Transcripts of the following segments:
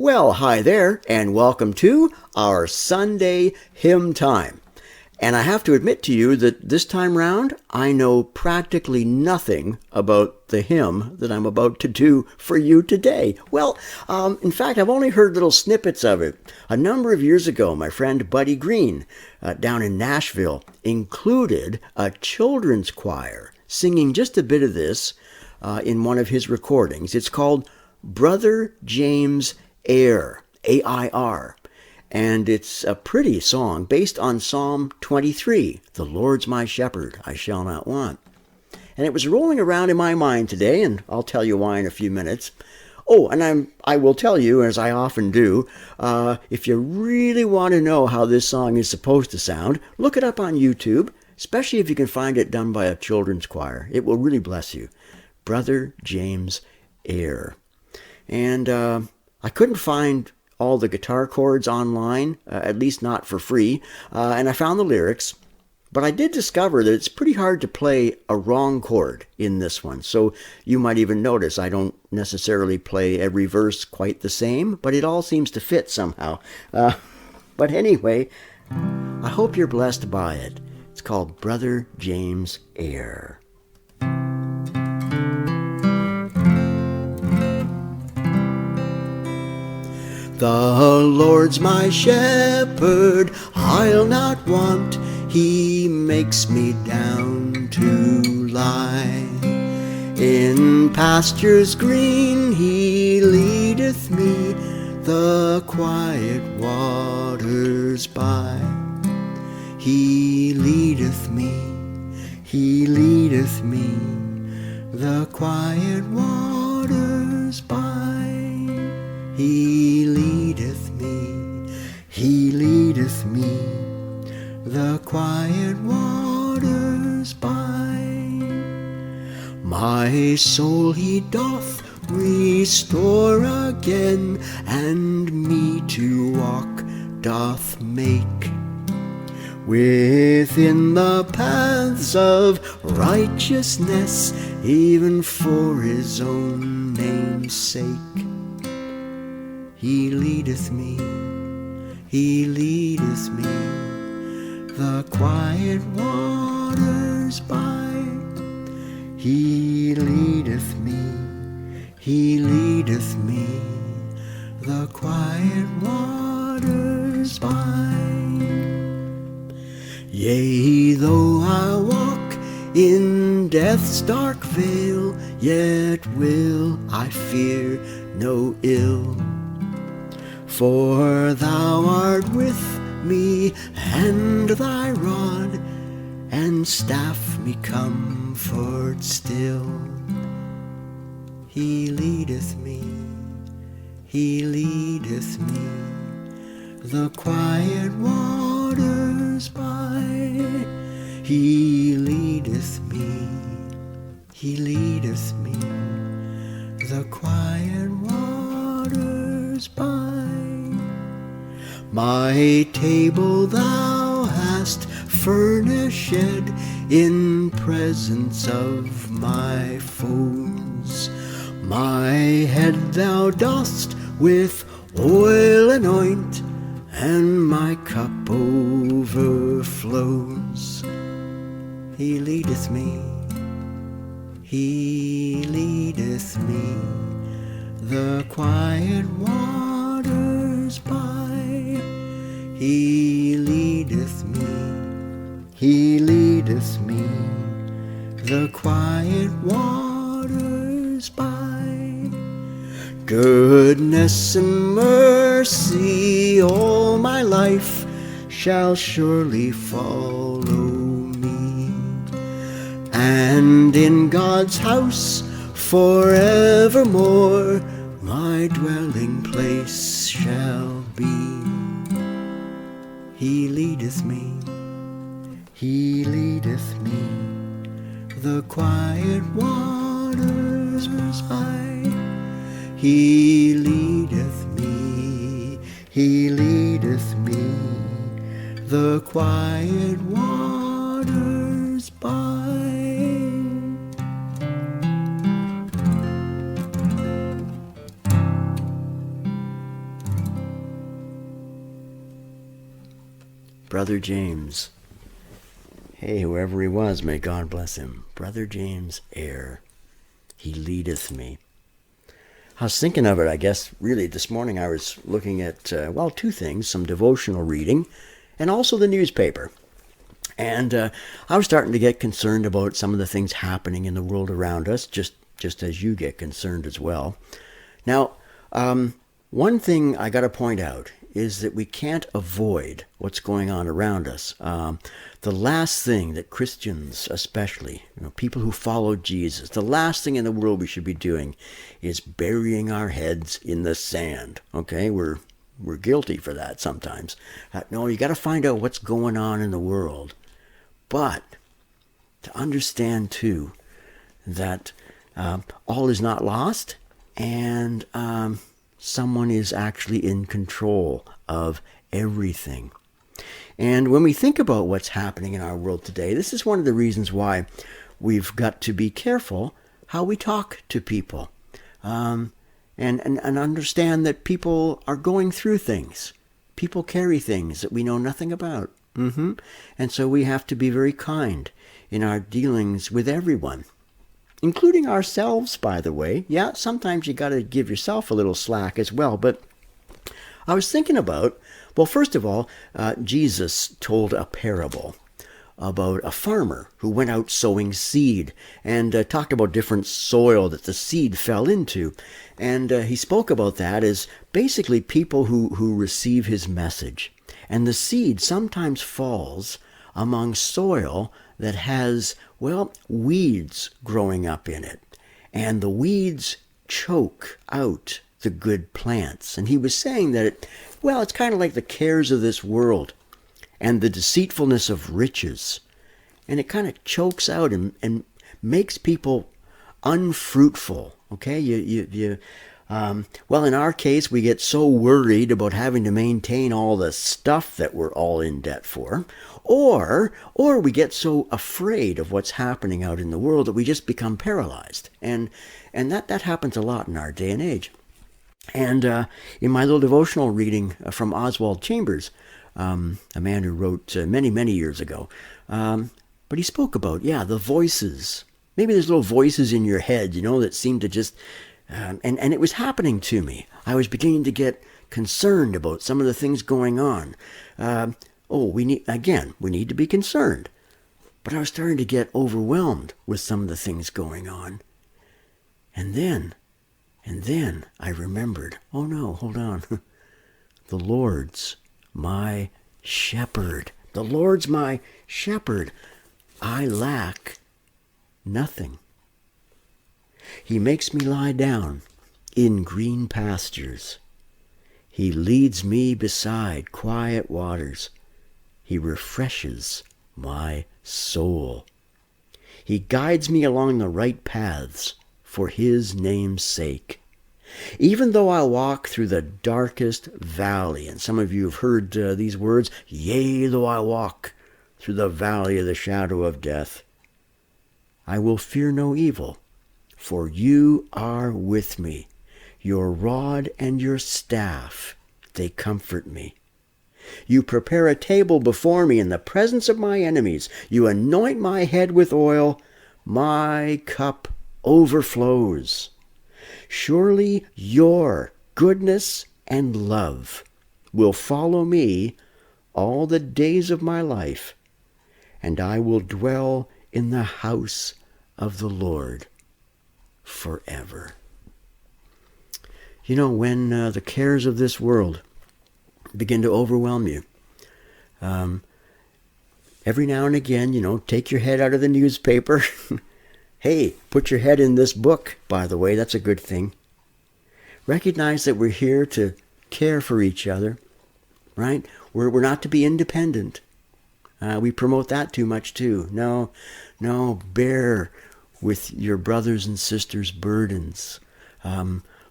Well, hi there, and welcome to our Sunday hymn time. And I have to admit to you that this time round, I know practically nothing about the hymn that I'm about to do for you today. Well, in fact, I've only heard little snippets of it. A number of years ago, my friend Buddy Green down in Nashville included a children's choir singing just a bit of this in one of his recordings. It's called Brother James Air, A-I-R. And it's a pretty song based on Psalm 23, "The Lord's my shepherd, I shall not want." And it was rolling around in my mind today, and I'll tell you why in a few minutes. Oh, and I will tell you, as I often do, if you really want to know how this song is supposed to sound, look it up on YouTube, especially if you can find it done by a children's choir. It will really bless you. Brother James Air. And I couldn't find all the guitar chords online, at least not for free, and I found the lyrics, but I did discover that it's pretty hard to play a wrong chord in this one, so you might even notice I don't necessarily play every verse quite the same, but it all seems to fit somehow. But anyway, I hope you're blessed by it. It's called Brother James Air. The Lord's my shepherd, I'll not want. He makes me down to lie. In pastures green he leadeth me, the quiet waters by. He leadeth me, the quiet waters by. He leadeth me, the quiet waters by. My soul he doth restore again, and me to walk doth make within the paths of righteousness, even for his own name's sake. He leadeth me, the quiet waters by. He leadeth me, the quiet waters by. Yea, though I walk in death's dark vale, yet will I fear no ill. For thou art with me, and thy rod and staff me comfort still. He leadeth me, the quiet waters by. He leadeth me, the quiet waters by. My table thou hast furnished in presence of my foes. My head thou dost with oil anoint, and my cup overflows. He leadeth me, the quiet waters by. He leadeth me, the quiet waters by. Goodness and mercy all my life shall surely follow me, and in God's house forevermore my dwelling place shall be. He leadeth me, the quiet waters by. He leadeth me, the quiet waters by. Brother James. Hey, whoever he was, may God bless him. Brother James Eyre. He leadeth me. I was thinking of it, I guess, really this morning. I was looking at, two things, some devotional reading and also the newspaper. And I was starting to get concerned about some of the things happening in the world around us, just as you get concerned as well. Now, one thing I got to point out is that we can't avoid what's going on around us. The last thing that Christians, especially, people who follow Jesus, the last thing in the world we should be doing is burying our heads in the sand. Okay, we're guilty for that sometimes. No, you got to find out what's going on in the world, but to understand too that all is not lost, and someone is actually in control of everything. And when we think about what's happening in our world today, this is one of the reasons why we've got to be careful how we talk to people, and understand that people are going through things. People carry things that we know nothing about. And so we have to be very kind in our dealings with everyone, including ourselves, by the way. Yeah, sometimes you got to give yourself a little slack as well. But I was thinking about, well, first of all, Jesus told a parable about a farmer who went out sowing seed and talked about different soil that the seed fell into. And he spoke about that as basically people who receive his message. And the seed sometimes falls among soil that has, weeds growing up in it. And the weeds choke out the good plants. And he was saying that, it's kind of like the cares of this world and the deceitfulness of riches. And it kind of chokes out and makes people unfruitful. Okay, in our case, we get so worried about having to maintain all the stuff that we're all in debt for, or we get so afraid of what's happening out in the world that we just become paralyzed. And that happens a lot in our day and age. And in my little devotional reading from Oswald Chambers, a man who wrote many, many years ago, but he spoke about, the voices. Maybe there's little voices in your head, that seem to just... and it was happening to me. I was beginning to get concerned about some of the things going on. We need to be concerned. But I was starting to get overwhelmed with some of the things going on. And then I remembered, oh no, hold on. The Lord's my shepherd. The Lord's my shepherd. I lack nothing. He makes me lie down in green pastures. He leads me beside quiet waters. He refreshes my soul. He guides me along the right paths for his name's sake. Even though I walk through the darkest valley, and some of you have heard these words, yea, though I walk through the valley of the shadow of death, I will fear no evil, for you are with me. Your rod and your staff, they comfort me. You prepare a table before me in the presence of my enemies. You anoint my head with oil. My cup overflows. Surely your goodness and love will follow me all the days of my life, and I will dwell in the house of the Lord forever. When the cares of this world begin to overwhelm you, every now and again, take your head out of the newspaper. Hey, put your head in this book, by the way. That's a good thing. Recognize that we're here to care for each other, right? We're not to be independent. We promote that too much too. No, bear with your brothers and sisters' burdens.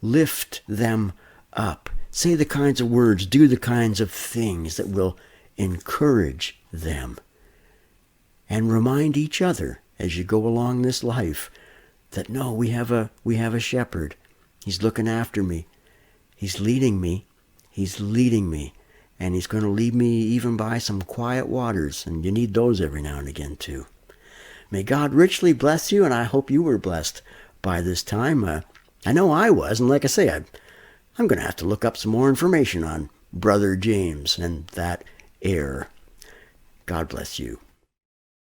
Lift them up. Say the kinds of words, do the kinds of things that will encourage them. And remind each other as you go along this life that we have a shepherd. He's looking after me. He's leading me. He's leading me. and he's going to lead me even by some quiet waters, and you need those every now and again too. May God richly bless you, and I hope you were blessed by this time. I know I was, and like I say, I'm going to have to look up some more information on Brother James and that air. God bless you.